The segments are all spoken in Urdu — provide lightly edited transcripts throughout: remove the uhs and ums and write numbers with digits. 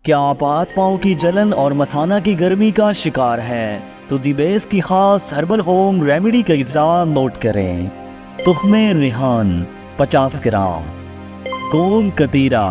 کیا آپ ہاتھ پاؤں کی جلن اور مثانہ کی گرمی کا شکار ہیں تو دی بیس کی خاص ہربل ہوم ریمیڈی کا اجزاء نوٹ کریں۔ تخم ریحان 50 گرام، گوند کتیرا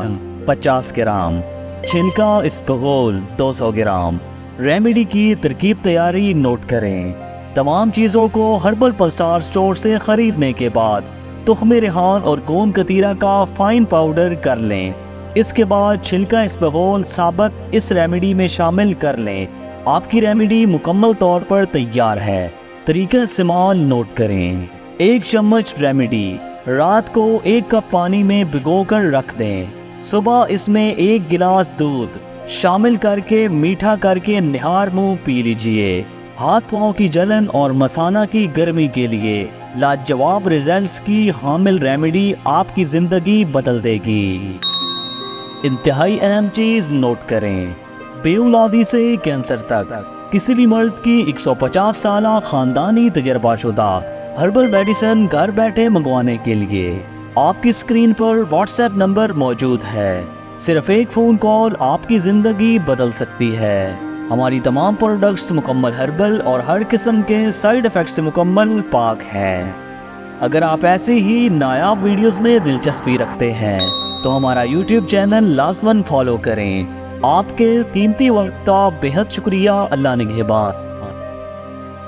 50 گرام، چھلکا اسپغول 200 گرام۔ ریمیڈی کی ترکیب تیاری نوٹ کریں۔ تمام چیزوں کو ہربل پلسار سٹور سے خریدنے کے بعد تخم ریحان اور گوند کتیرا کا فائن پاؤڈر کر لیں۔ اس کے بعد چھلکا اسپغول ثابت اس ریمیڈی میں شامل کر لیں۔ آپ کی ریمیڈی مکمل طور پر تیار ہے۔ طریقہ استعمال نوٹ کریں۔ 1 چمچ ریمیڈی رات کو 1 کپ پانی میں بھگو کر رکھ دیں۔ صبح اس میں 1 گلاس دودھ شامل کر کے میٹھا کر کے نہار منہ پی لیجئے۔ ہاتھ پاؤں کی جلن اور مثانہ کی گرمی کے لیے لاجواب ریزلٹس کی حامل ریمیڈی آپ کی زندگی بدل دے گی۔ انتہائی اہم چیز نوٹ کریں۔ بے اولادی سے کینسر تک کسی بھی مرض کی 150 سالہ خاندانی تجربہ شدہ ہربل میڈیسن گھر بیٹھے منگوانے کے لیے آپ کی اسکرین پر واٹس ایپ نمبر موجود ہے۔ صرف ایک فون کال آپ کی زندگی بدل سکتی ہے۔ ہماری تمام پروڈکٹس مکمل ہربل اور ہر قسم کے سائیڈ ایفیکٹ سے مکمل پاک ہیں۔ اگر آپ ایسے ہی نایاب ویڈیوز میں دلچسپی رکھتے ہیں تو ہمارا یوٹیوب چینل لازماً فالو کریں۔ آپ کے قیمتی وقت کا بے حد شکریہ۔ اللہ نگہبان۔